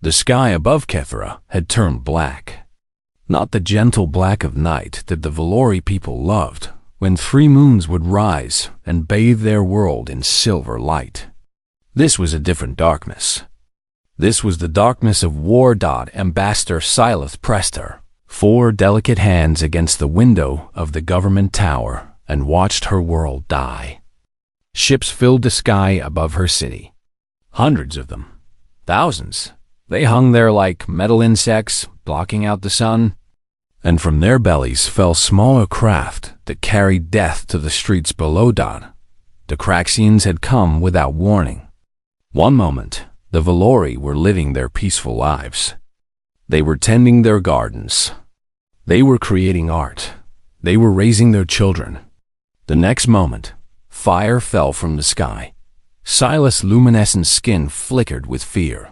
The sky above Kefera had turned black. Not the gentle black of night that the Valori people loved, when 3 moons would rise and bathe their world in silver light. This was a different darkness. This was the darkness of war. Ambassador Silas pressed her 4 delicate hands against the window of the government tower and watched her world die. Ships filled the sky above her city. Hundreds of them. Thousands. They hung there like metal insects, blocking out the sun. And from their bellies fell smaller craft that carried death to the streets below. The Craxians had come without warning. One moment, the Valori were living their peaceful lives. They were tending their gardens. They were creating art. They were raising their children. The next moment, fire fell from the sky. Silas' luminescent skin flickered with fear.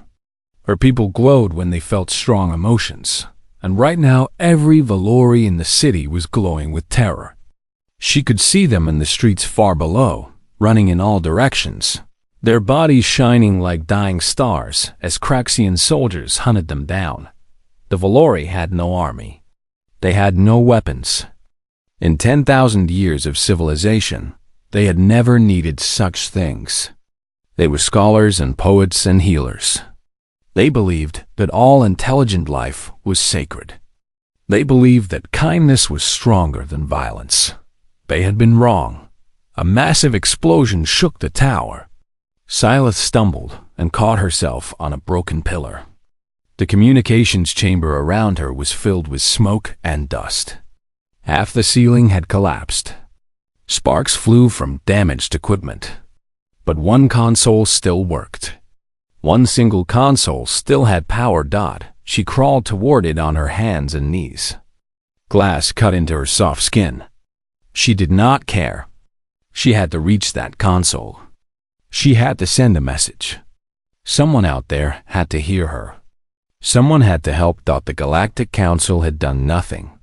Her people glowed when they felt strong emotions, and right now every Valori in the city was glowing with terror. She could see them in the streets far below, running in all directions, their bodies shining like dying stars as Craxian soldiers hunted them down. The Valori had no army. They had no weapons. In 10,000 years of civilization, they had never needed such things. They were scholars and poets and healers. They believed that all intelligent life was sacred. They believed that kindness was stronger than violence. They had been wrong. A massive explosion shook the tower. Silas stumbled and caught herself on a broken pillar. The communications chamber around her was filled with smoke and dust. Half the ceiling had collapsed. Sparks flew from damaged equipment. But one console still worked. One single console still had power. She crawled toward it on her hands and knees. Glass cut into her soft skin. She did not care. She had to reach that console. She had to send a message. Someone out there had to hear her. Someone had to help. The Galactic Council had done nothing.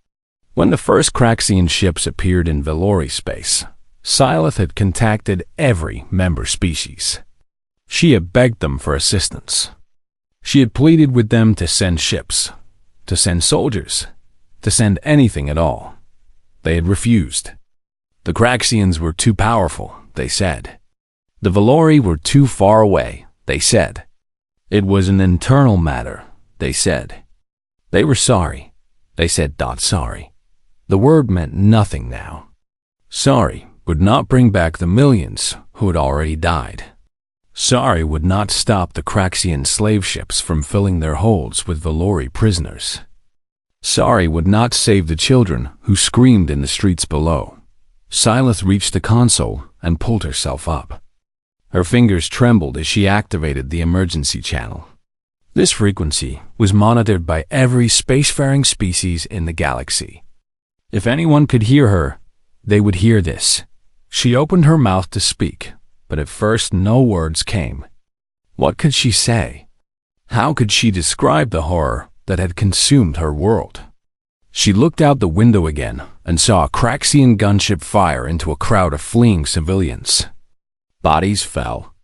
When the first Craxian ships appeared in Valori space, Silas had contacted every member species. She had begged them for assistance. She had pleaded with them to send ships, to send soldiers, to send anything at all. They had refused. The Craxians were too powerful, they said. The Valori were too far away, they said. It was an internal matter, they said. They were sorry. They said, sorry. The word meant nothing now. Sorry would not bring back the millions who had already died. Sorry would not stop the Craxian slave ships from filling their holds with Valori prisoners. Sorry would not save the children who screamed in the streets below. Silas reached the console and pulled herself up. Her fingers trembled as she activated the emergency channel. This frequency was monitored by every spacefaring species in the galaxy. If anyone could hear her, they would hear this. She opened her mouth to speak, but at first no words came. What could she say? How could she describe the horror that had consumed her world? She looked out the window again and saw a Craxian gunship fire into a crowd of fleeing civilians. Bodies fell.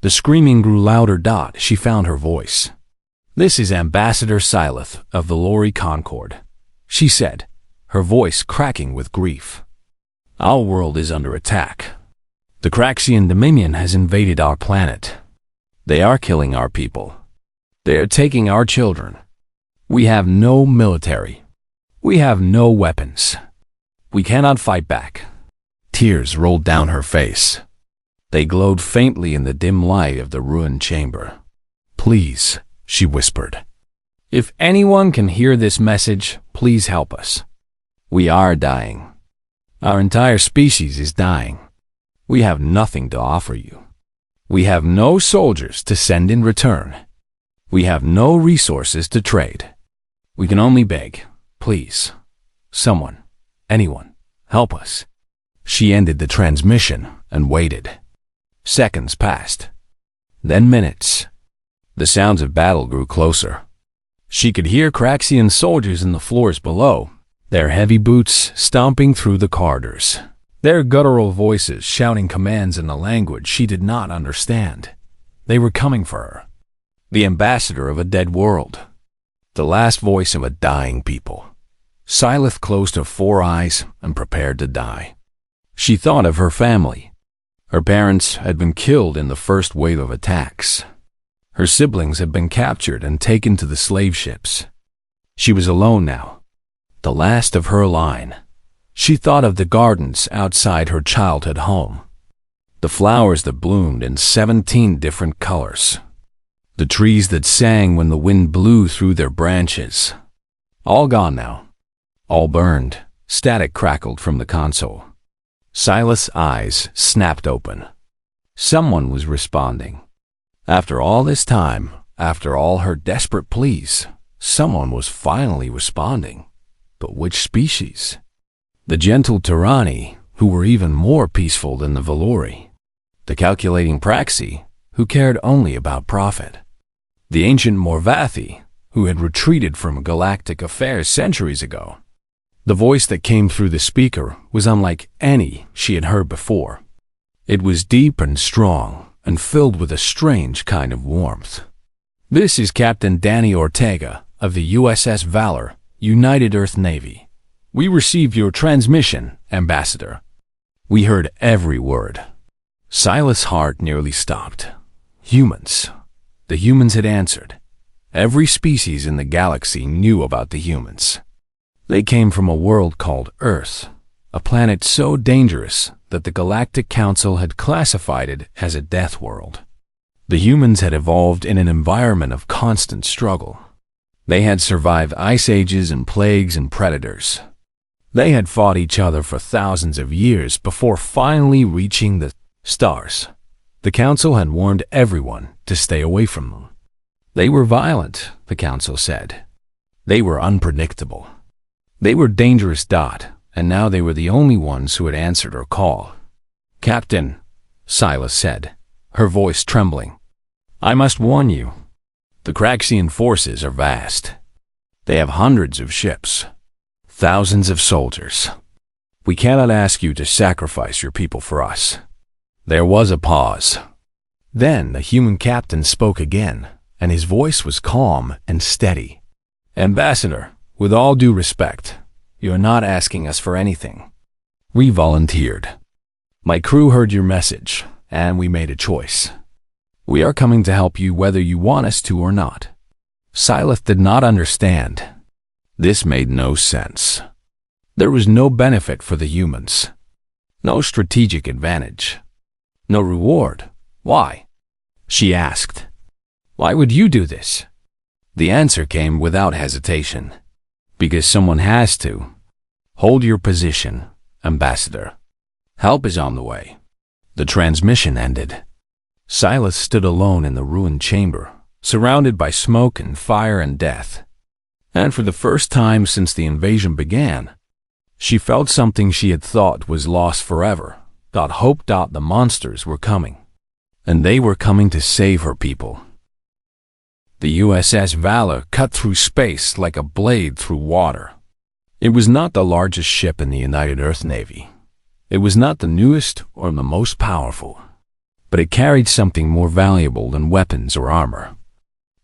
The screaming grew louder. She found her voice. "This is Ambassador Silas of the Valori Concord," she said, her voice cracking with grief. "Our world is under attack. The Craxian Dominion has invaded our planet. They are killing our people. They are taking our children. We have no military. We have no weapons. We cannot fight back." Tears rolled down her face. They glowed faintly in the dim light of the ruined chamber. "Please," she whispered. "If anyone can hear this message, please help us. We are dying. Our entire species is dying. We have nothing to offer you. We have no soldiers to send in return. We have no resources to trade. We can only beg. Please. Someone. Anyone. Help us." She ended the transmission and waited. Seconds passed. Then minutes. The sounds of battle grew closer. She could hear Craxian soldiers in the floors below, their heavy boots stomping through the corridors, their guttural voices shouting commands in a language she did not understand. They were coming for her. the ambassador of a dead world, the last voice of a dying people. Sylith closed her 4 eyes and prepared to die. She thought of her family. Her parents had been killed in the first wave of attacks. Her siblings had been captured and taken to the slave ships. She was alone now, the last of her line. She thought of the gardens outside her childhood home, the flowers that bloomed in 17 different colors, the trees that sang when the wind blew through their branches. All gone now, all burned. Static crackled from the console. Silas' eyes snapped open. Someone was responding. After all this time, after all her desperate pleas, someone was finally responding. But which species? The gentle Tyranni, who were even more peaceful than the Valori. The calculating Praxi, who cared only about profit. The ancient Morvathi, who had retreated from galactic affairs centuries ago. The voice that came through the speaker was unlike any she had heard before. It was deep and strong, and filled with a strange kind of warmth. "This is Captain Danny Ortega of the USS Valor, United Earth Navy. We received your transmission, Ambassador." We heard every word. Silas' heart nearly stopped. Humans. The humans had answered. Every species in the galaxy knew about the humans. They came from a world called Earth, a planet so dangerous that the Galactic Council had classified it as a death world. The humans had evolved in an environment of constant struggle. They had survived ice ages and plagues and predators. They had fought each other for thousands of years before finally reaching the stars. The Council had warned everyone to stay away from them. They were violent, the Council said. They were unpredictable. They were dangerous. And now they were the only ones who had answered her call. "Captain," Silas said, her voice trembling, "I must warn you. The Craxian forces are vast. They have hundreds of ships, thousands of soldiers. We cannot ask you to sacrifice your people for us." There was a pause. Then the human captain spoke again, and his voice was calm and steady. "Ambassador, with all due respect, you are not asking us for anything. We volunteered. My crew heard your message, and we made a choice. We are coming to help you whether you want us to or not." Silas did not understand. This made no sense. There was no benefit for the humans. No strategic advantage. No reward. Why? She asked. "Why would you do this?" The answer came without hesitation. "Because someone has to. Hold your position, Ambassador. Help is on the way." The transmission ended. Silas stood alone in the ruined chamber, surrounded by smoke and fire and death. And for the first time since the invasion began, she felt something she had thought was lost forever. Hope. The monsters were coming. And they were coming to save her people. The USS Valor cut through space like a blade through water. It was not the largest ship in the United Earth Navy. It was not the newest or the most powerful. But it carried something more valuable than weapons or armor.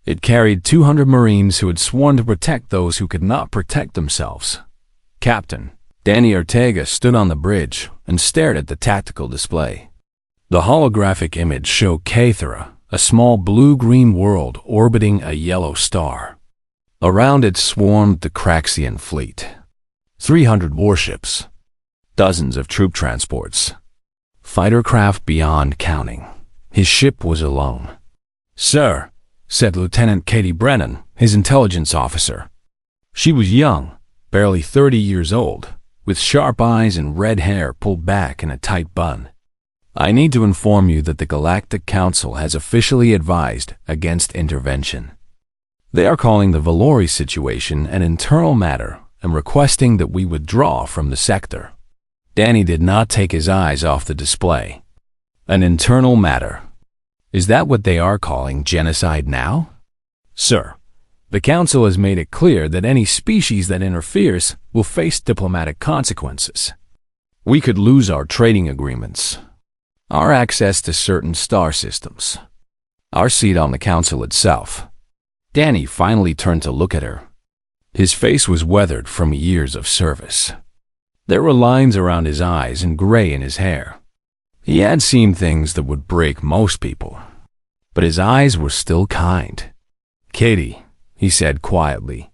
It carried 200 Marines who had sworn to protect those who could not protect themselves. Captain Danny Ortega stood on the bridge and stared at the tactical display. The holographic image showed Kera, a small blue-green world orbiting a yellow star. Around it swarmed the Craxian fleet. 300 warships, dozens of troop transports, fighter craft beyond counting. His ship was alone. "Sir," said Lieutenant Katie Brennan, his intelligence officer. She was young, barely 30 years old, with sharp eyes and red hair pulled back in a tight bun. "I need to inform you that the Galactic Council has officially advised against intervention. They are calling the Valori situation an internal matter and requesting that we withdraw from the sector." Danny did not take his eyes off the display. "An internal matter. Is that what they are calling genocide now?" "Sir, the Council has made it clear that any species that interferes will face diplomatic consequences. We could lose our trading agreements, our access to certain star systems, our seat on the Council itself. Danny finally turned to look at her. His face was weathered from years of service. There were lines around his eyes and gray in his hair. He had seen things that would break most people, but his eyes were still kind. "Katie," he said quietly,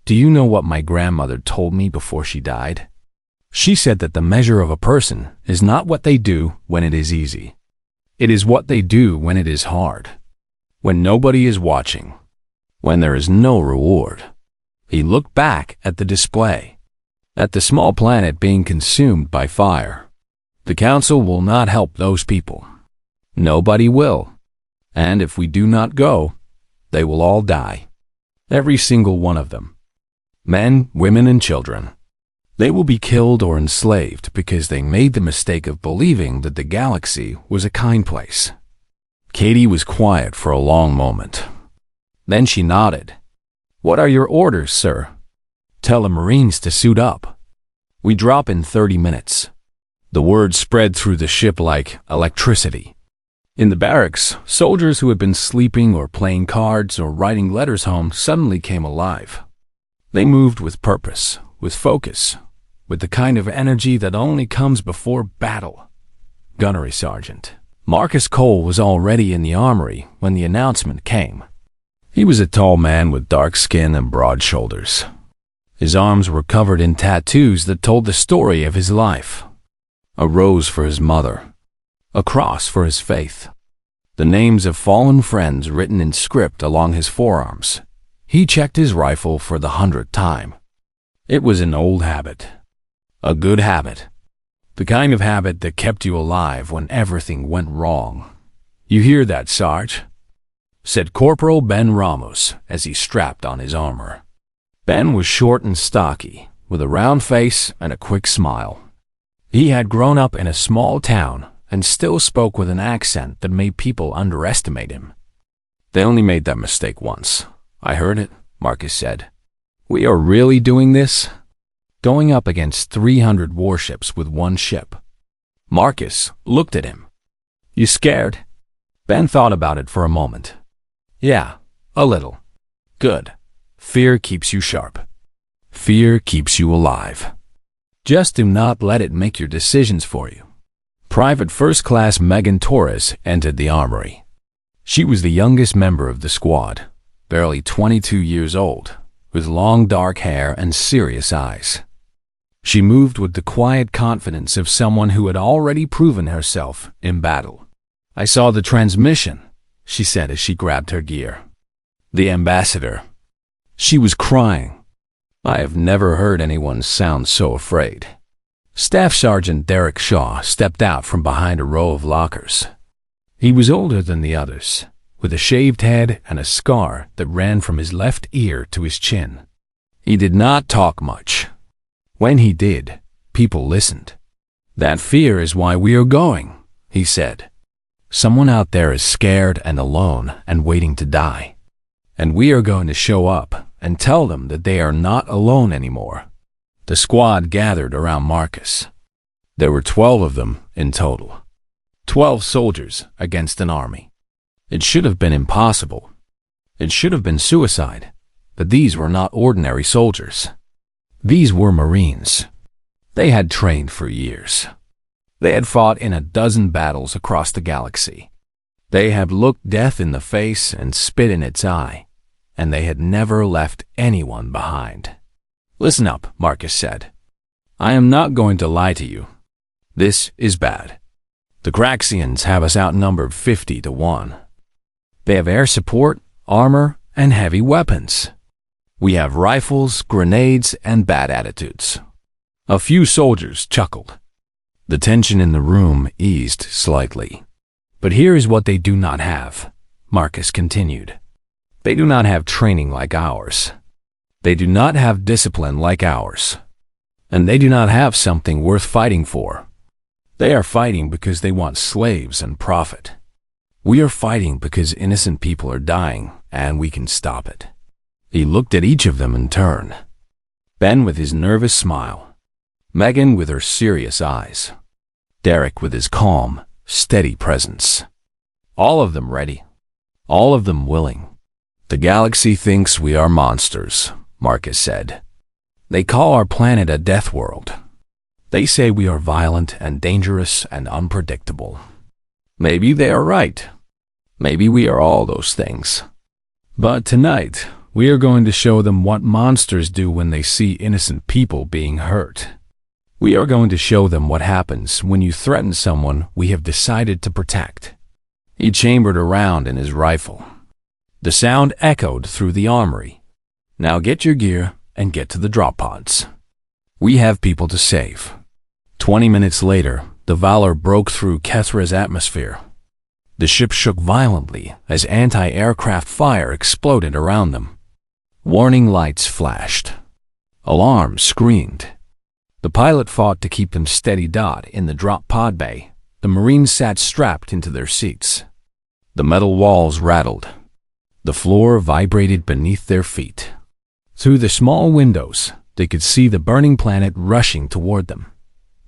"do you know what my grandmother told me before she died? She said that the measure of a person is not what they do when it is easy. It is what they do when it is hard, when nobody is watching, when there is no reward." He looked back at the display, at the small planet being consumed by fire. "The council will not help those people. Nobody will. And if we do not go, they will all die. Every single one of them. Men, women, and children. They will be killed or enslaved because they made the mistake of believing that the galaxy was a kind place." Katie was quiet for a long moment. Then she nodded. "What are your orders, sir?" "Tell the Marines to suit up. We drop in 30 minutes." The word spread through the ship like electricity. In the barracks, soldiers who had been sleeping or playing cards or writing letters home suddenly came alive. They moved with purpose, with focus, with the kind of energy that only comes before battle. Gunnery Sergeant Marcus Cole was already in the armory when the announcement came. He was a tall man with dark skin and broad shoulders. His arms were covered in tattoos that told the story of his life. A rose for his mother, a cross for his faith, the names of fallen friends written in script along his forearms. He checked his rifle for the 100th time. It was an old habit, a good habit, the kind of habit that kept you alive when everything went wrong. "You hear that, Sarge?" said Corporal Ben Ramos as he strapped on his armor. Ben was short and stocky, with a round face and a quick smile. He had grown up in a small town and still spoke with an accent that made people underestimate him. "They only made that mistake once. I heard it," Marcus said. "We are really doing this? Going up against 300 warships with one ship." Marcus looked at him. "You scared?" Ben thought about it for a moment. "Yeah, a little." "Good. Fear keeps you sharp. Fear keeps you alive. Just do not let it make your decisions for you." Private First Class Megan Torres entered the armory. She was the youngest member of the squad, barely 22 years old, with long dark hair and serious eyes. She moved with the quiet confidence of someone who had already proven herself in battle. "I saw the transmission," she said as she grabbed her gear. "The ambassador." She was crying. I have never heard anyone sound so afraid. Staff Sergeant Derek Shaw stepped out from behind a row of lockers. He was older than the others, with a shaved head and a scar that ran from his left ear to his chin. He did not talk much. When he did, people listened. "That fear is why we are going," he said. "Someone out there is scared and alone and waiting to die. And we are going to show up and tell them that they are not alone anymore." The squad gathered around Marcus. There were 12 of them in total. 12 soldiers against an army. It should have been impossible. It should have been suicide. But these were not ordinary soldiers. These were Marines. They had trained for years. They had fought in a dozen battles across the galaxy. They had looked death in the face and spit in its eye, and they had never left anyone behind. "Listen up," Marcus said. "I am not going to lie to you. This is bad. The Craxians have us outnumbered 50 to 1. They have air support, armor, and heavy weapons. We have rifles, grenades, and bad attitudes." A few soldiers chuckled. The tension in the room eased slightly. "But here is what they do not have," Marcus continued. "They do not have training like ours. They do not have discipline like ours. And they do not have something worth fighting for. They are fighting because they want slaves and profit. We are fighting because innocent people are dying, and we can stop it." He looked at each of them in turn. Ben with his nervous smile. Megan with her serious eyes. Derek with his calm, steady presence. All of them ready. All of them willing. "The galaxy thinks we are monsters," Marcus said. "They call our planet a death world. They say we are violent and dangerous and unpredictable. Maybe they are right. Maybe we are all those things. But tonight, we are going to show them what monsters do when they see innocent people being hurt. We are going to show them what happens when you threaten someone we have decided to protect." He chambered around in his rifle. The sound echoed through the armory. "Now get your gear and get to the drop pods. We have people to save." 20 minutes later, the Valor broke through Kethra's atmosphere. The ship shook violently as anti-aircraft fire exploded around them. Warning lights flashed. Alarms screamed. The pilot fought to keep them steady. In the drop pod bay, the Marines sat strapped into their seats. The metal walls rattled. The floor vibrated beneath their feet. Through the small windows, they could see the burning planet rushing toward them.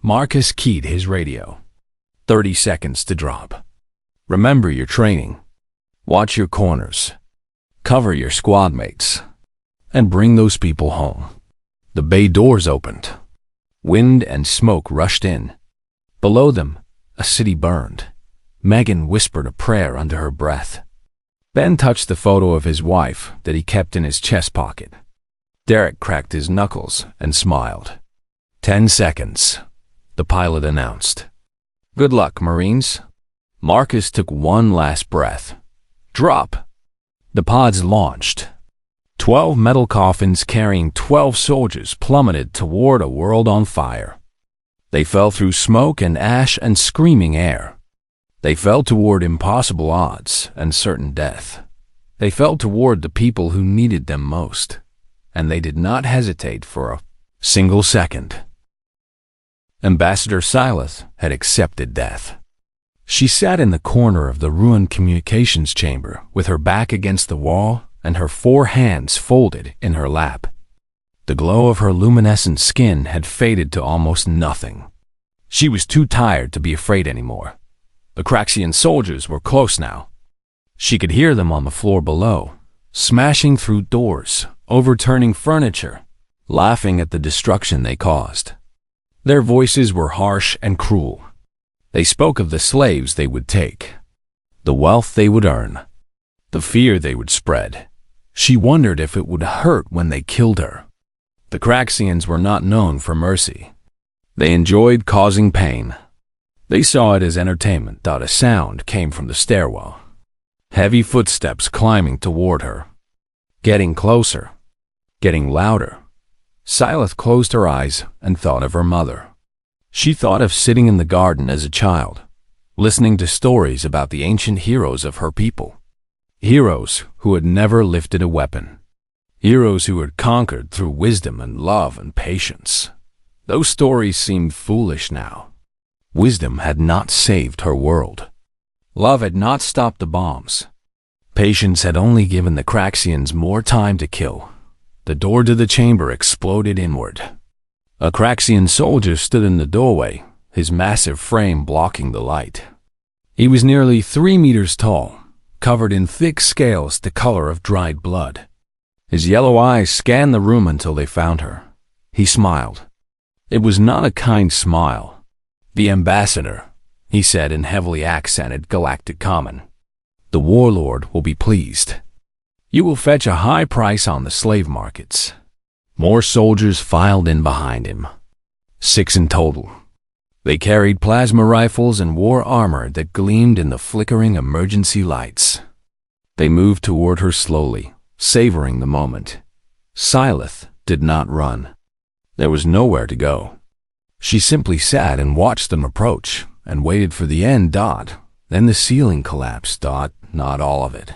Marcus keyed his radio. 30 seconds to drop. Remember your training. Watch your corners. Cover your squad mates. And bring those people home. The bay doors opened. Wind and smoke rushed in. Below them, a city burned. Megan whispered a prayer under her breath. Ben touched the photo of his wife that he kept in his chest pocket. Derek cracked his knuckles and smiled. 10 seconds, the pilot announced. "Good luck, Marines." Marcus took one last breath. Drop. The pods launched. 12 metal coffins carrying 12 soldiers plummeted toward a world on fire. They fell through smoke and ash and screaming air. They fell toward impossible odds and certain death. They fell toward the people who needed them most, and they did not hesitate for a single second. Ambassador Silas had accepted death. She sat in the corner of the ruined communications chamber with her back against the wall and her 4 hands folded in her lap. The glow of her luminescent skin had faded to almost nothing. She was too tired to be afraid anymore. The Craxian soldiers were close now. She could hear them on the floor below, smashing through doors, overturning furniture, laughing at the destruction they caused. Their voices were harsh and cruel. They spoke of the slaves they would take, the wealth they would earn, the fear they would spread. She wondered if it would hurt when they killed her. The Craxians were not known for mercy. They enjoyed causing pain. They saw it as entertainment. A sound came from the stairwell. Heavy footsteps climbing toward her. Getting closer. Getting louder. Silas closed her eyes and thought of her mother. She thought of sitting in the garden as a child, listening to stories about the ancient heroes of her people. Heroes who had never lifted a weapon. Heroes who had conquered through wisdom and love and patience. Those stories seemed foolish now. Wisdom had not saved her world. Love had not stopped the bombs. Patience had only given the Craxians more time to kill. The door to the chamber exploded inward. A Craxian soldier stood in the doorway, his massive frame blocking the light. He was nearly 3 meters tall, covered in thick scales the color of dried blood. His yellow eyes scanned the room until they found her. He smiled. It was not a kind smile. "The ambassador," he said in heavily accented Galactic Common. "The warlord will be pleased. You will fetch a high price on the slave markets." More soldiers filed in behind him. 6 in total. They carried plasma rifles and wore armor that gleamed in the flickering emergency lights. They moved toward her slowly, savoring the moment. Silas did not run. There was nowhere to go. She simply sat and watched them approach and waited for the end. Then the ceiling collapsed. Not all of it.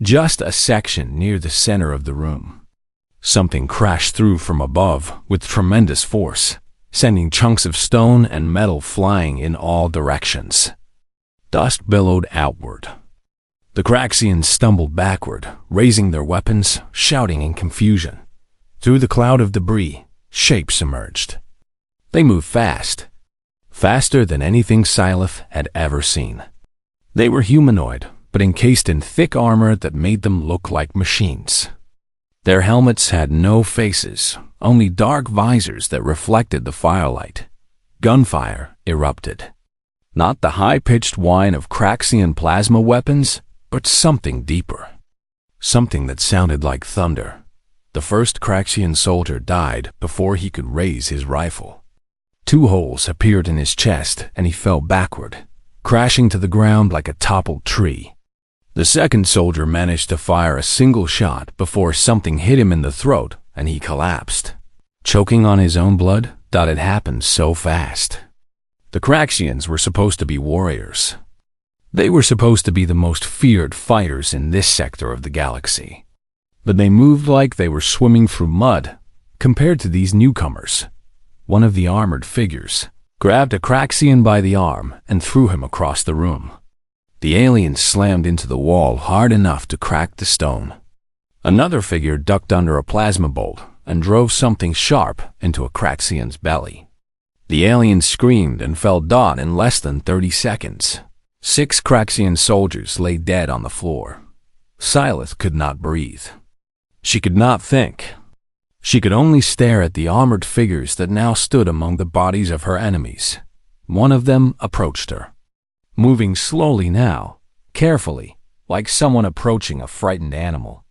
Just a section near the center of the room. Something crashed through from above with tremendous force, sending chunks of stone and metal flying in all directions. Dust billowed outward. The Craxians stumbled backward, raising their weapons, shouting in confusion. Through the cloud of debris, shapes emerged. They moved fast, faster than anything Silas had ever seen. They were humanoid, but encased in thick armor that made them look like machines. Their helmets had no faces, only dark visors that reflected the firelight. Gunfire erupted. Not the high-pitched whine of Craxian plasma weapons, but something deeper. Something that sounded like thunder. The first Craxian soldier died before he could raise his rifle. 2 holes appeared in his chest and he fell backward, crashing to the ground like a toppled tree. The second soldier managed to fire a single shot before something hit him in the throat and he collapsed. Choking on his own blood, that had happened so fast. The Craxians were supposed to be warriors. They were supposed to be the most feared fighters in this sector of the galaxy. But they moved like they were swimming through mud compared to these newcomers. One of the armored figures grabbed a Craxian by the arm and threw him across the room. The alien slammed into the wall hard enough to crack the stone. Another figure ducked under a plasma bolt and drove something sharp into a Craxian's belly. The alien screamed and fell dead in less than 30 seconds. 6 Craxian soldiers lay dead on the floor. Syleth could not breathe. She could not think. She could only stare at the armored figures that now stood among the bodies of her enemies. One of them approached her. Moving slowly now, carefully, like someone approaching a frightened animal.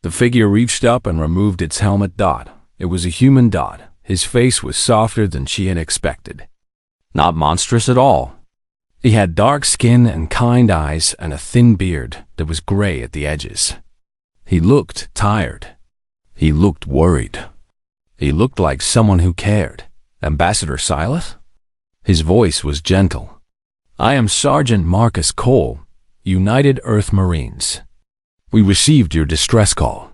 The figure reached up and removed its helmet dot. It was a human dot. His face was softer than she had expected. Not monstrous at all. He had dark skin and kind eyes and a thin beard that was gray at the edges. He looked tired. He looked worried. He looked like someone who cared. Ambassador Syleth? His voice was gentle. I am Sergeant Marcus Cole, United Earth Marines. We received your distress call.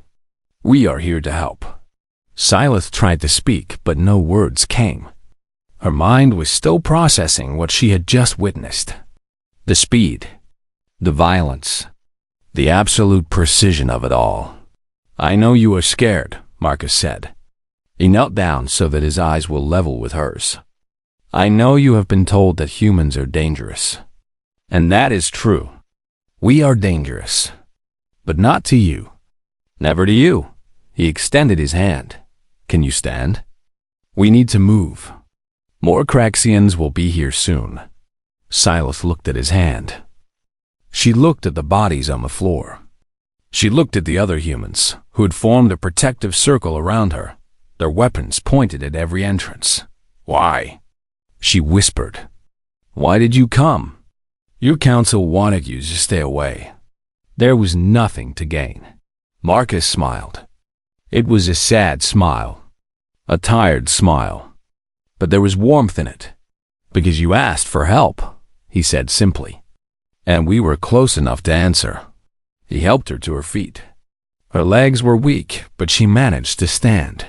We are here to help. Syleth tried to speak, but no words came. Her mind was still processing what she had just witnessed. The speed, the violence, the absolute precision of it all. I know you are scared, Marcus said. He knelt down so that his eyes will level with hers. I know you have been told that humans are dangerous. And that is true. We are dangerous. But not to you. Never to you. He extended his hand. Can you stand? We need to move. More Craxians will be here soon. Syleth looked at his hand. She looked at the bodies on the floor. She looked at the other humans, who had formed a protective circle around her, their weapons pointed at every entrance. Why? She whispered. Why did you come? Your council wanted you to stay away. There was nothing to gain. Marcus smiled. It was a sad smile. A tired smile. But there was warmth in it. Because you asked for help, he said simply. And we were close enough to answer. He helped her to her feet. Her legs were weak, but she managed to stand.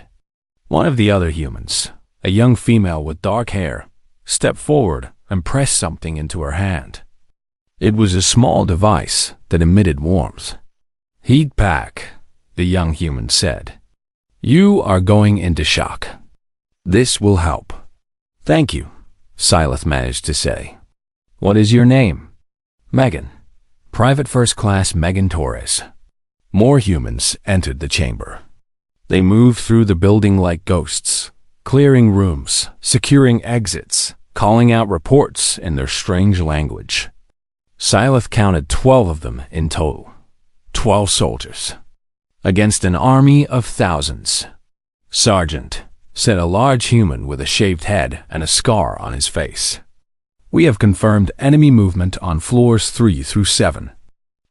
One of the other humans, a young female with dark hair, stepped forward and pressed something into her hand. It was a small device that emitted warmth. Heat pack, the young human said. You are going into shock. This will help. Thank you, Syleth managed to say. What is your name? Megan. Private First Class Megan Torres. More humans entered the chamber. They moved through the building like ghosts, clearing rooms, securing exits, calling out reports in their strange language. Syleth counted 12 of them in total. 12 soldiers. Against an army of thousands. Sergeant, said a large human with a shaved head and a scar on his face. We have confirmed enemy movement on floors 3 through 7.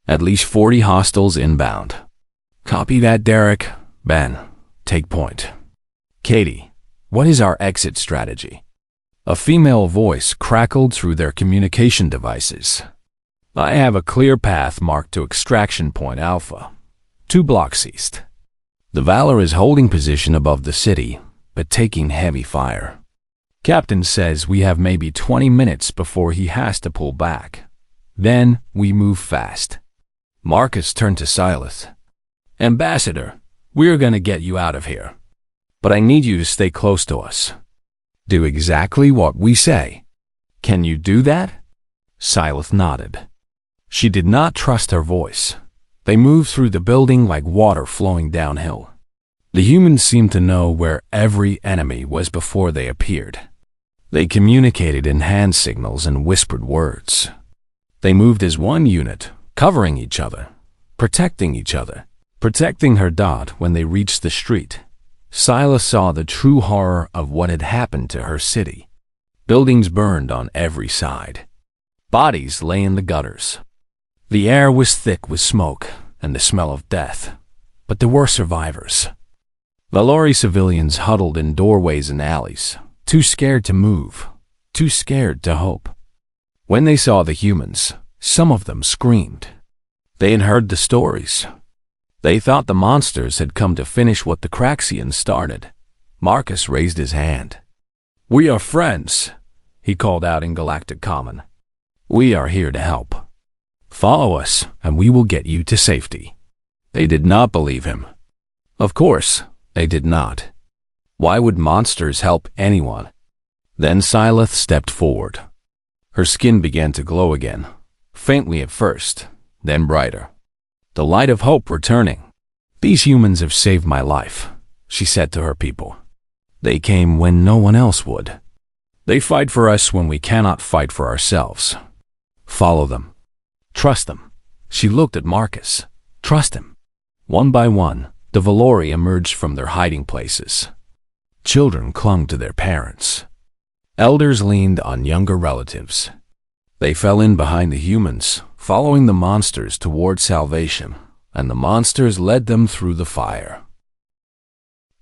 At least 40 hostiles inbound. Copy that, Derek. Ben, take point. Katie, what is our exit strategy? A female voice crackled through their communication devices. I have a clear path marked to Extraction Point Alpha, 2 blocks east. The Valor is holding position above the city, but taking heavy fire. Captain says we have maybe 20 minutes before he has to pull back. Then we move fast. Marcus turned to Syleth. Ambassador, we're gonna get you out of here. But I need you to stay close to us. Do exactly what we say. Can you do that? Syleth nodded. She did not trust her voice. They moved through the building like water flowing downhill. The humans seemed to know where every enemy was before they appeared. They communicated in hand signals and whispered words. They moved as one unit, covering each other, protecting each other. Protecting her dot when they reached the street, Scylla saw the true horror of what had happened to her city. Buildings burned on every side. Bodies lay in the gutters. The air was thick with smoke and the smell of death, but there were survivors. Valori civilians huddled in doorways and alleys, too scared to move, too scared to hope. When they saw the humans, some of them screamed. They had heard the stories. They thought the monsters had come to finish what the Craxians started. Marcus raised his hand. "We are friends," he called out in Galactic Common. "We are here to help. Follow us, and we will get you to safety." They did not believe him. Of course, they did not. Why would monsters help anyone? Then Scylla stepped forward. Her skin began to glow again, faintly at first, then brighter. The light of hope returning. "These humans have saved my life," she said to her people. "They came when no one else would. They fight for us when we cannot fight for ourselves. Follow them. Trust them." She looked at Marcus. "Trust him." One by one, the Valori emerged from their hiding places. Children clung to their parents. Elders leaned on younger relatives. They fell in behind the humans, following the monsters toward salvation, and the monsters led them through the fire.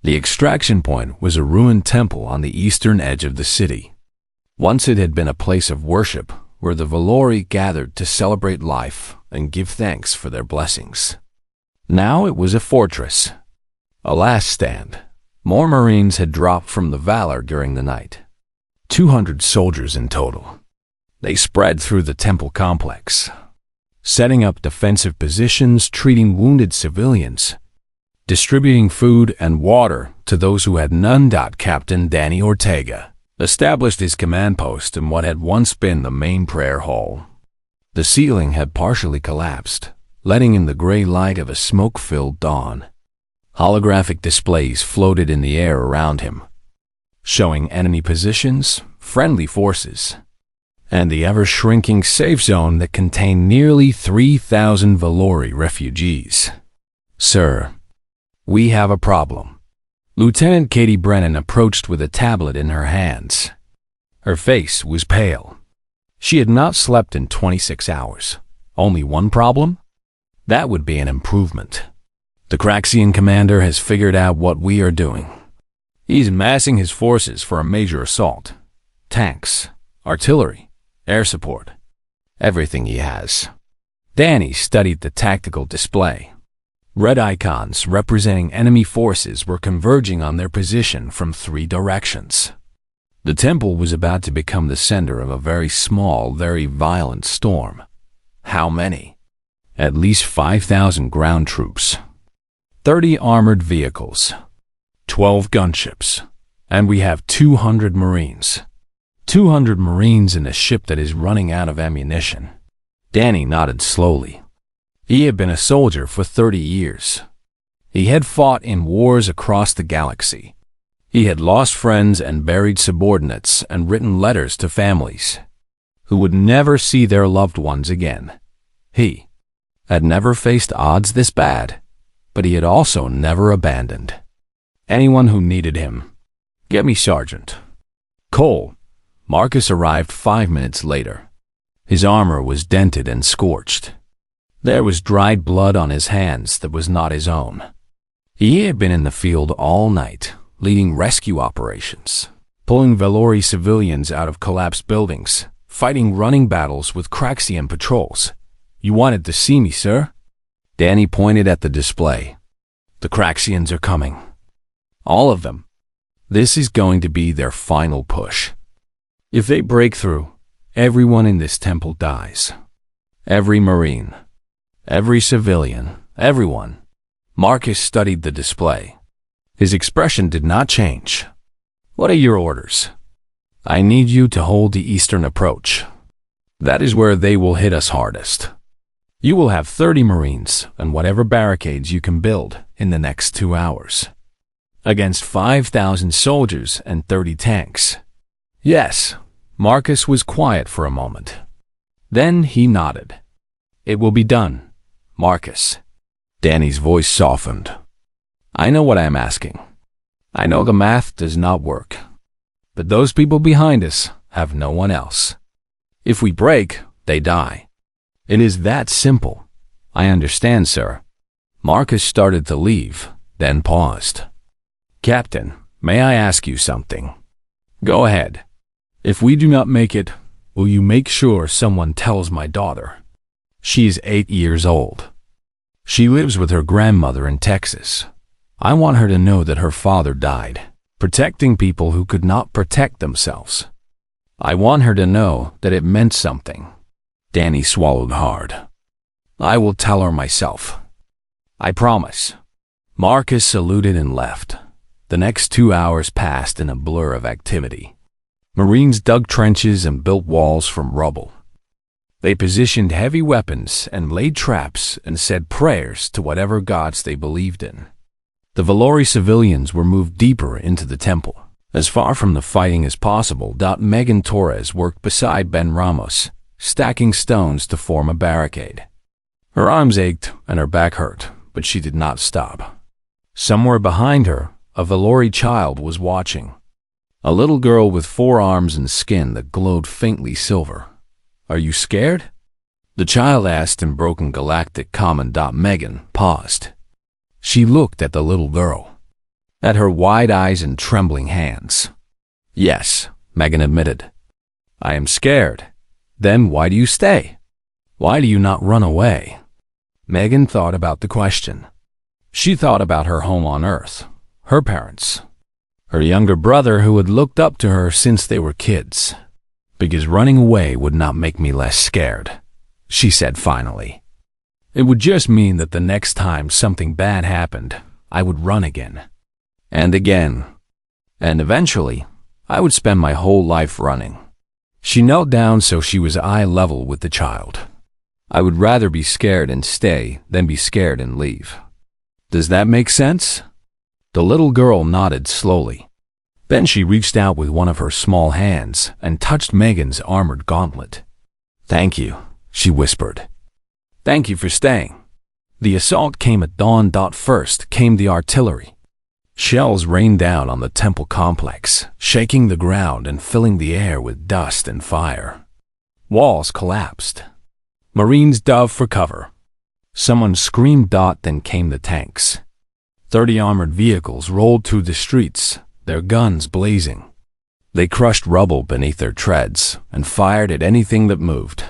The extraction point was a ruined temple on the eastern edge of the city. Once it had been a place of worship where the Valori gathered to celebrate life and give thanks for their blessings. Now it was a fortress, a last stand. More Marines had dropped from the Valor during the night. 200 soldiers in total. They spread through the temple complex, setting up defensive positions, treating wounded civilians, distributing food and water to those who had none. Captain Danny Ortega established his command post in what had once been the main prayer hall. The ceiling had partially collapsed, letting in the gray light of a smoke-filled dawn. Holographic displays floated in the air around him, showing enemy positions, friendly forces, and the ever-shrinking safe zone that contained nearly 3,000 Valori refugees. "Sir, we have a problem." Lieutenant Katie Brennan approached with a tablet in her hands. Her face was pale. She had not slept in 26 hours. Only one problem? That would be an improvement. The Craxian commander has figured out what we are doing. He's massing his forces for a major assault. Tanks, artillery, air support, everything he has. Danny studied the tactical display. Red icons representing enemy forces were converging on their position from 3 directions. The temple was about to become the center of a very small, very violent storm. How many? At least 5,000 ground troops, 30 armored vehicles, 12 gunships, and we have 200 Marines. 200 Marines in a ship that is running out of ammunition. Danny nodded slowly. He had been a soldier for 30 years. He had fought in wars across the galaxy. He had lost friends and buried subordinates and written letters to families who would never see their loved ones again. He had never faced odds this bad, but he had also never abandoned anyone who needed him. "Get me Sergeant Cole." Marcus arrived 5 minutes later. His armor was dented and scorched. There was dried blood on his hands that was not his own. He had been in the field all night, leading rescue operations, pulling Valori civilians out of collapsed buildings, fighting running battles with Craxian patrols. "You wanted to see me, sir?" Danny pointed at the display. "The Craxians are coming. All of them. This is going to be their final push. If they break through, everyone in this temple dies. Every Marine, every civilian, everyone." Marcus studied the display. His expression did not change. "What are your orders?" "I need you to hold the eastern approach. That is where they will hit us hardest. You will have 30 Marines and whatever barricades you can build in the next 2 hours. Against 5,000 soldiers and 30 tanks. Yes, Marcus was quiet for a moment. Then he nodded. It will be done, Marcus. Danny's voice softened. I know what I am asking. I know the math does not work. But those people behind us have no one else. If we break, they die. It is that simple. I understand, sir. Marcus started to leave, then paused. Captain, may I ask you something? Go ahead. If we do not make it, will you make sure someone tells my daughter? She is 8 years old. She lives with her grandmother in Texas. I want her to know that her father died, protecting people who could not protect themselves. I want her to know that it meant something. Danny swallowed hard. I will tell her myself. I promise. Marcus saluted and left. The next 2 hours passed in a blur of activity. Marines dug trenches and built walls from rubble. They positioned heavy weapons and laid traps and said prayers to whatever gods they believed in. The Valori civilians were moved deeper into the temple. As far from the fighting as possible, Megan Torres worked beside Ben Ramos, stacking stones to form a barricade. Her arms ached and her back hurt, but she did not stop. Somewhere behind her, a Valori child was watching. A little girl with 4 arms and skin that glowed faintly silver. Are you scared? The child asked in broken Galactic common. Megan paused. She looked at the little girl, at her wide eyes and trembling hands. Yes, Megan admitted. I am scared. Then why do you stay? Why do you not run away? Megan thought about the question. She thought about her home on Earth, her parents, her younger brother who had looked up to her since they were kids. Because running away would not make me less scared, she said finally. It would just mean that the next time something bad happened, I would run again. And again. And eventually, I would spend my whole life running. She knelt down so she was eye level with the child. I would rather be scared and stay than be scared and leave. Does that make sense? The little girl nodded slowly. Then she reached out with one of her small hands and touched Megan's armored gauntlet. Thank you, she whispered. Thank you for staying. The assault came at dawn. First came the artillery. Shells rained down on the temple complex, shaking the ground and filling the air with dust and fire. Walls collapsed. Marines dove for cover. Someone screamed. Then came the tanks. 30 armored vehicles rolled through the streets, their guns blazing. They crushed rubble beneath their treads and fired at anything that moved.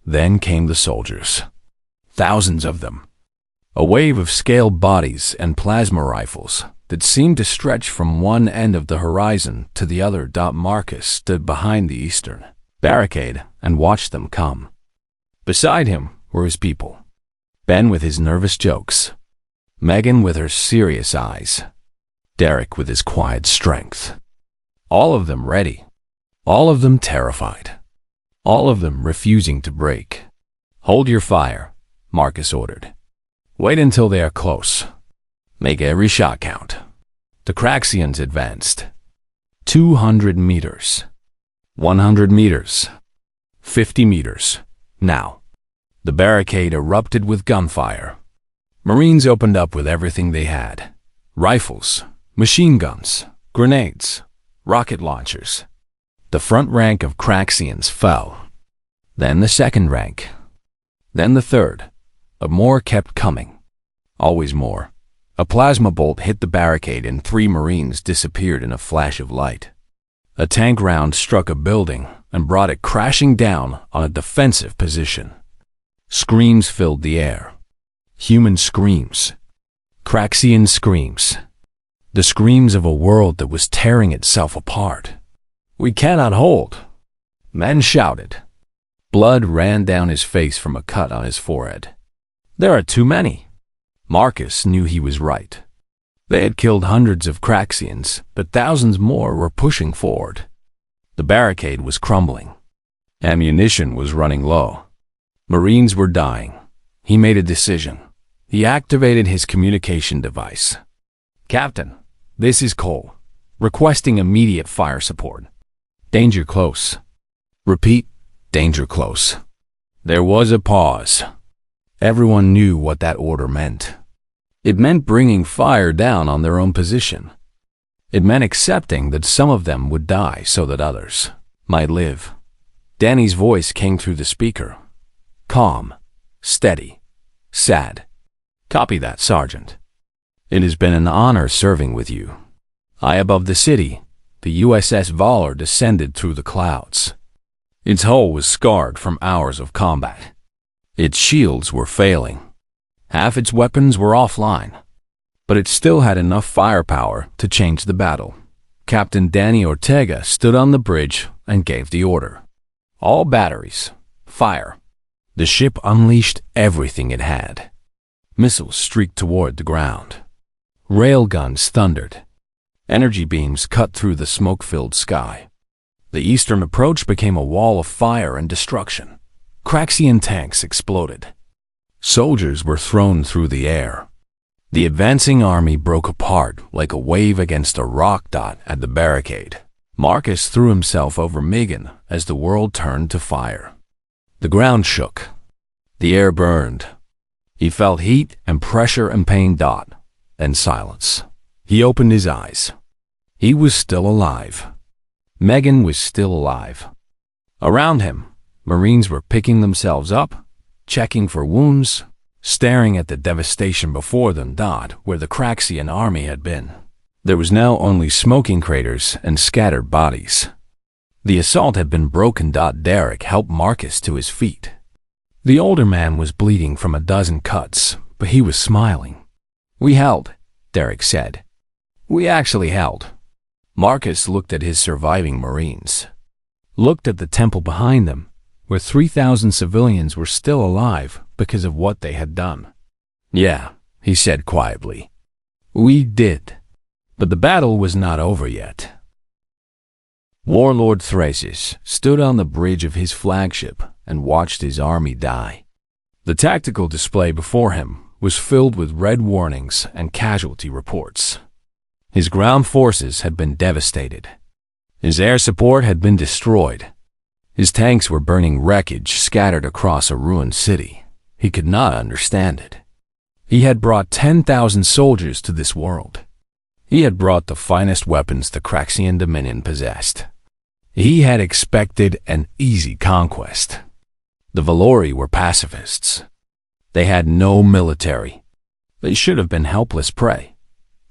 Then came the soldiers. Thousands of them. A wave of scaled bodies and plasma rifles that seemed to stretch from one end of the horizon to the other. Marcus stood behind the eastern barricade and watched them come. Beside him were his people. Ben with his nervous jokes. Megan with her serious eyes. Derek with his quiet strength. All of them ready. All of them terrified. All of them refusing to break. Hold your fire, Marcus ordered. Wait until they are close. Make every shot count. The Craxians advanced. 200 meters. 100 meters. 50 meters. Now. The barricade erupted with gunfire. Marines opened up with everything they had. Rifles, machine guns, grenades, rocket launchers. The front rank of Craxians fell. Then the second rank. Then the third. But more kept coming. Always more. A plasma bolt hit the barricade and 3 Marines disappeared in a flash of light. A tank round struck a building and brought it crashing down on a defensive position. Screams filled the air. Human screams. Craxian screams. The screams of a world that was tearing itself apart. We cannot hold. Men shouted. Blood ran down his face from a cut on his forehead. There are too many. Marcus knew he was right. They had killed hundreds of Craxians, but thousands more were pushing forward. The barricade was crumbling. Ammunition was running low. Marines were dying. He made a decision. He activated his communication device. "Captain, this is Cole, requesting immediate fire support. Danger close." "Repeat, danger close." There was a pause. Everyone knew what that order meant. It meant bringing fire down on their own position. It meant accepting that some of them would die so that others might live. Danny's voice came through the speaker. Calm, steady, sad. "Copy that, Sergeant. It has been an honor serving with you." High above the city, the USS Valor descended through the clouds. Its hull was scarred from hours of combat. Its shields were failing. Half its weapons were offline. But it still had enough firepower to change the battle. Captain Danny Ortega stood on the bridge and gave the order. "All batteries, fire." The ship unleashed everything it had. Missiles streaked toward the ground. Railguns thundered. Energy beams cut through the smoke-filled sky. The eastern approach became a wall of fire and destruction. Craxian tanks exploded. Soldiers were thrown through the air. The advancing army broke apart like a wave against a rock dot at the barricade. Marcus threw himself over Megan as the world turned to fire. The ground shook. The air burned. He felt heat and pressure and pain dot, and silence. He opened his eyes. He was still alive. Megan was still alive. Around him, Marines were picking themselves up, checking for wounds, staring at the devastation before them dot where the Craxian army had been. There was now only smoking craters and scattered bodies. The assault had been broken. Derek helped Marcus to his feet. The older man was bleeding from a dozen cuts, but he was smiling. "We held," Derek said. "We actually held." Marcus looked at his surviving Marines. Looked at the temple behind them, where 3,000 civilians were still alive because of what they had done. "Yeah," he said quietly. "We did." But the battle was not over yet. Warlord Thrasis stood on the bridge of his flagship and watched his army die. The tactical display before him was filled with red warnings and casualty reports. His ground forces had been devastated. His air support had been destroyed. His tanks were burning wreckage scattered across a ruined city. He could not understand it. He had brought 10,000 soldiers to this world. He had brought the finest weapons the Craxian Dominion possessed. He had expected an easy conquest. The Valori were pacifists. They had no military. They should have been helpless prey.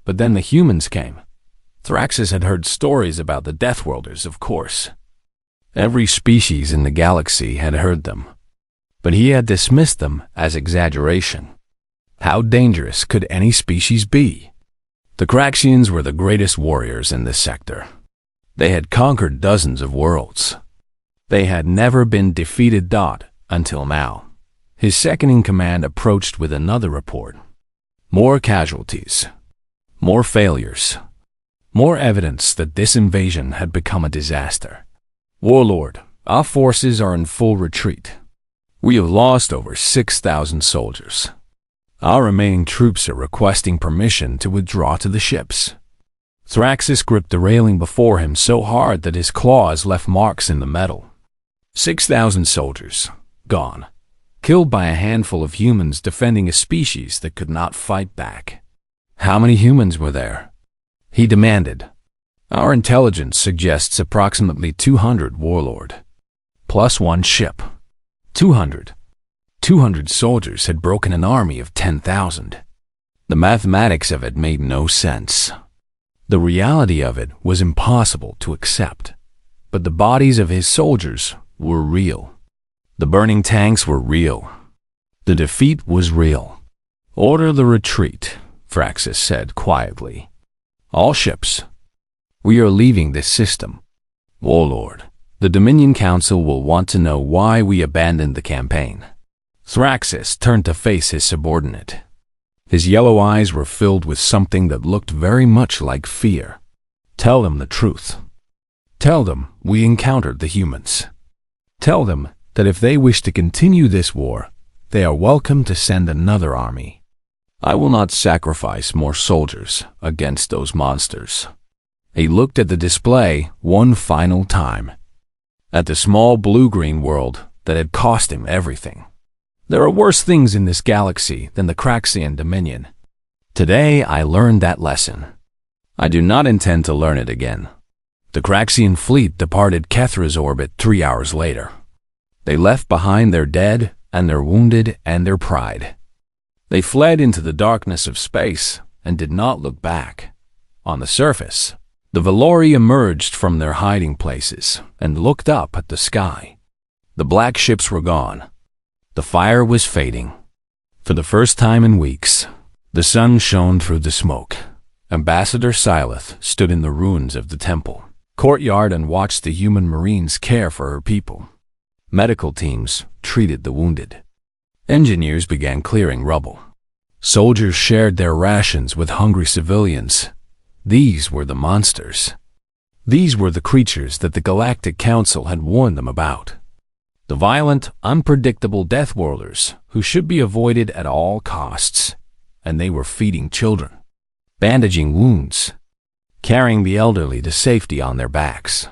But then the humans came. Thraxus had heard stories about the Deathworlders, of course. Every species in the galaxy had heard them. But he had dismissed them as exaggeration. How dangerous could any species be? The Craxians were the greatest warriors in this sector. They had conquered dozens of worlds. They had never been defeated until now. His second-in-command approached with another report. More casualties. More failures. More evidence that this invasion had become a disaster. "Warlord, our forces are in full retreat. We have lost over 6,000 soldiers. Our remaining troops are requesting permission to withdraw to the ships." Thraxus gripped the railing before him so hard that his claws left marks in the metal. 6,000 soldiers, gone. Killed by a handful of humans defending a species that could not fight back. How many humans were there? He demanded. "Our intelligence suggests approximately 200, Warlord. Plus one ship. 200. 200 soldiers had broken an army of 10,000. The mathematics of it made no sense. The reality of it was impossible to accept. But the bodies of his soldiers were real. The burning tanks were real. The defeat was real. "Order the retreat," Thraxus said quietly. "All ships. We are leaving this system. Warlord, the Dominion Council will want to know why we abandoned the campaign." Thraxus turned to face his subordinate. His yellow eyes were filled with something that looked very much like fear. "Tell them the truth. Tell them we encountered the humans. Tell them that if they wish to continue this war, they are welcome to send another army. I will not sacrifice more soldiers against those monsters." He looked at the display one final time, at the small blue-green world that had cost him everything. There are worse things in this galaxy than the Craxian Dominion. Today I learned that lesson. I do not intend to learn it again. The Craxian fleet departed Kethra's orbit 3 hours later. They left behind their dead and their wounded and their pride. They fled into the darkness of space and did not look back. On the surface, the Valori emerged from their hiding places and looked up at the sky. The black ships were gone. The fire was fading. For the first time in weeks, the sun shone through the smoke. Ambassador Silith stood in the ruins of the temple courtyard and watched the human marines care for her people. Medical teams treated the wounded. Engineers began clearing rubble. Soldiers shared their rations with hungry civilians. These were the monsters. These were the creatures that the Galactic Council had warned them about. The violent, unpredictable Death Whirlers who should be avoided at all costs. And they were feeding children, bandaging wounds, carrying the elderly to safety on their backs.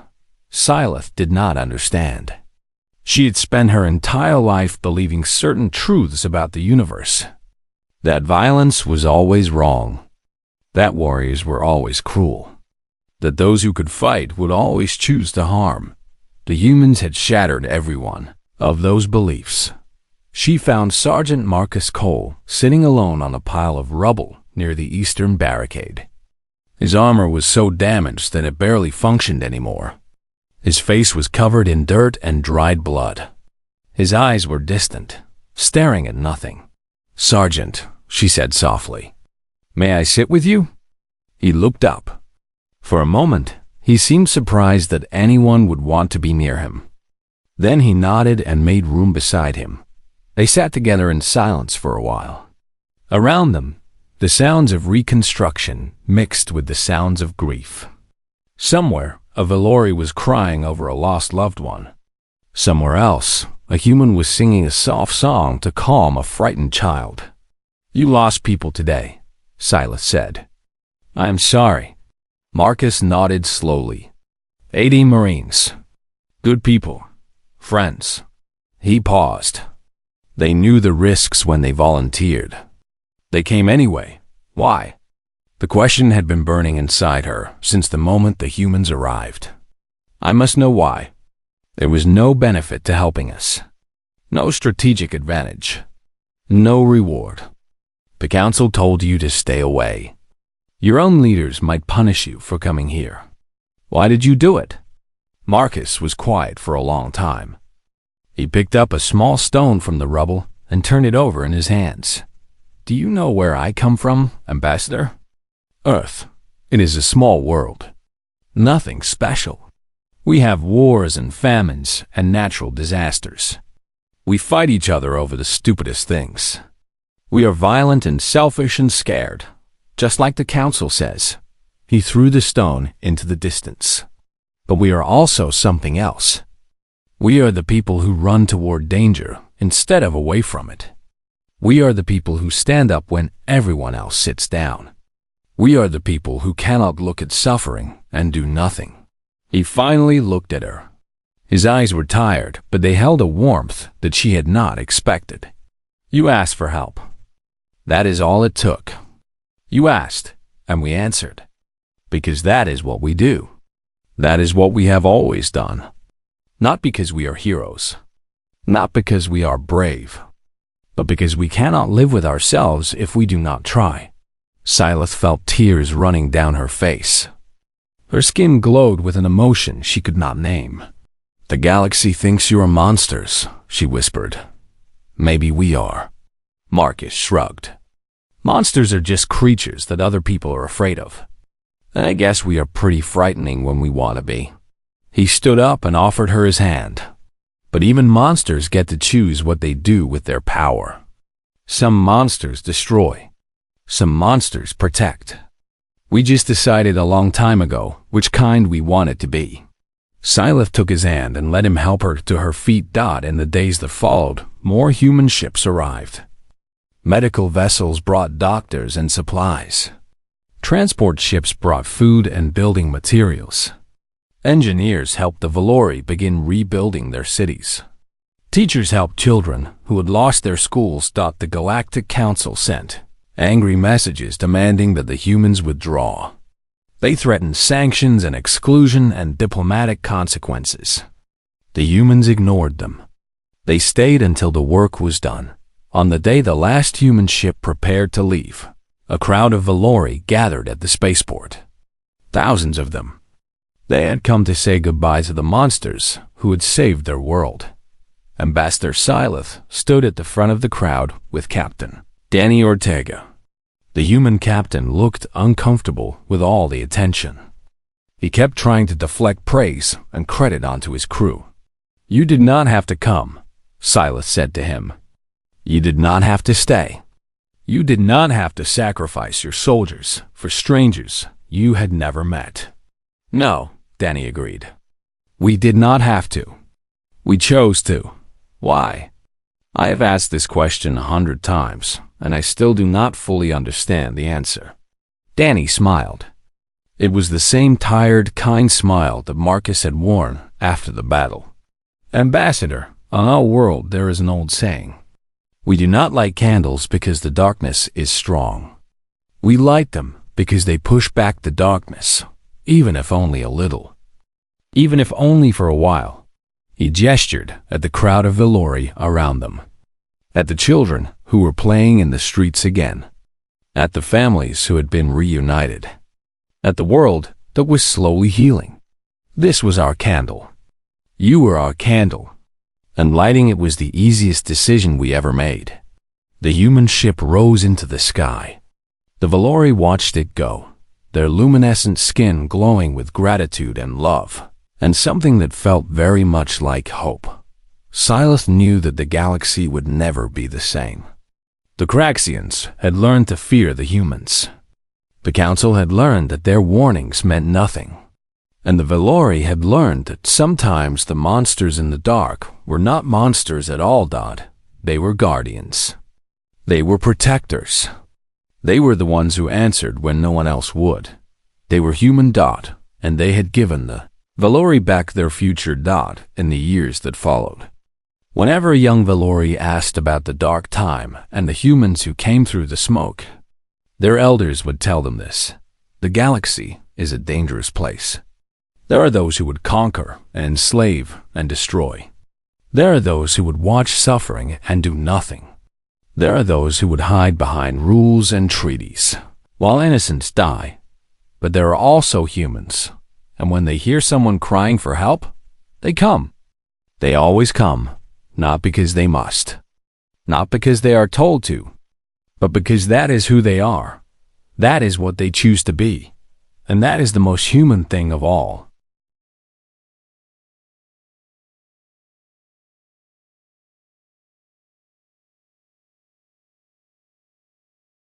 Silith did not understand. She had spent her entire life believing certain truths about the universe. That violence was always wrong. That warriors were always cruel. That those who could fight would always choose to harm. The humans had shattered every one of those beliefs. She found Sergeant Marcus Cole sitting alone on a pile of rubble near the eastern barricade. His armor was so damaged that it barely functioned anymore. His face was covered in dirt and dried blood. His eyes were distant, staring at nothing. "Sergeant," she said softly, "may I sit with you?" He looked up. For a moment, he seemed surprised that anyone would want to be near him. Then he nodded and made room beside him. They sat together in silence for a while. Around them, the sounds of reconstruction mixed with the sounds of grief. Somewhere, a Valori was crying over a lost loved one. Somewhere else, a human was singing a soft song to calm a frightened child. "You lost people today," Silas said. "I am sorry." Marcus nodded slowly. 80 Marines. Good people. Friends. He paused. They knew the risks when they volunteered. They came anyway. Why? The question had been burning inside her since the moment the humans arrived. I must know why. There was no benefit to helping us. No strategic advantage. No reward. The council told you to stay away. Your own leaders might punish you for coming here. Why did you do it? Marcus was quiet for a long time. He picked up a small stone from the rubble and turned it over in his hands. "Do you know where I come from, Ambassador? Earth. It is a small world. Nothing special. We have wars and famines and natural disasters. We fight each other over the stupidest things. We are violent and selfish and scared, just like the council says." He threw the stone into the distance. "But we are also something else. We are the people who run toward danger instead of away from it. We are the people who stand up when everyone else sits down. We are the people who cannot look at suffering and do nothing." He finally looked at her. His eyes were tired, but they held a warmth that she had not expected. "You asked for help. That is all it took. You asked, and we answered. Because that is what we do. That is what we have always done. Not because we are heroes. Not because we are brave. But because we cannot live with ourselves if we do not try." Silas felt tears running down her face. Her skin glowed with an emotion she could not name. "The galaxy thinks you are monsters," she whispered. "Maybe we are." Marcus shrugged. "Monsters are just creatures that other people are afraid of. I guess we are pretty frightening when we want to be." He stood up and offered her his hand. "But even monsters get to choose what they do with their power. Some monsters destroy. Some monsters protect. We just decided a long time ago which kind we wanted to be." Silas took his hand and let him help her to her feet. In the days that followed, more human ships arrived. Medical vessels brought doctors and supplies. Transport ships brought food and building materials. Engineers helped the Valori begin rebuilding their cities. Teachers helped children who had lost their schools. The Galactic Council sent angry messages demanding that the humans withdraw. They threatened sanctions and exclusion and diplomatic consequences. The humans ignored them. They stayed until the work was done. On the day the last human ship prepared to leave, a crowd of Valori gathered at the spaceport. Thousands of them. They had come to say goodbye to the monsters who had saved their world. Ambassador Silas stood at the front of the crowd with Captain Danny Ortega. The human captain looked uncomfortable with all the attention. He kept trying to deflect praise and credit onto his crew. "You did not have to come," Silas said to him. "You did not have to stay. You did not have to sacrifice your soldiers for strangers you had never met." "No," Danny agreed. "We did not have to. We chose to. Why? I have asked this question 100 times, and I still do not fully understand the answer." Danny smiled. It was the same tired, kind smile that Marcus had worn after the battle. "Ambassador, on our world there is an old saying. We do not light candles because the darkness is strong. We light them because they push back the darkness, even if only a little. Even if only for a while." He gestured at the crowd of Valori around them, at the children who were playing in the streets again, at the families who had been reunited, at the world that was slowly healing. "This was our candle. You were our candle, and lighting it was the easiest decision we ever made." The human ship rose into the sky. The Valori watched it go, their luminescent skin glowing with gratitude and love, and something that felt very much like hope. Silas knew that the galaxy would never be the same. The Craxians had learned to fear the humans. The Council had learned that their warnings meant nothing. And the Valori had learned that sometimes the monsters in the dark were not monsters at all. They were guardians. They were protectors. They were the ones who answered when no one else would. They were human. And they had given the Valori back their future. In the years that followed. Whenever a young Valori asked about the dark time and the humans who came through the smoke, their elders would tell them this: the galaxy is a dangerous place. There are those who would conquer and enslave and destroy. There are those who would watch suffering and do nothing. There are those who would hide behind rules and treaties, while innocents die. But there are also humans, and when they hear someone crying for help, they come. They always come, not because they must, not because they are told to, but because that is who they are. That is what they choose to be, and that is the most human thing of all.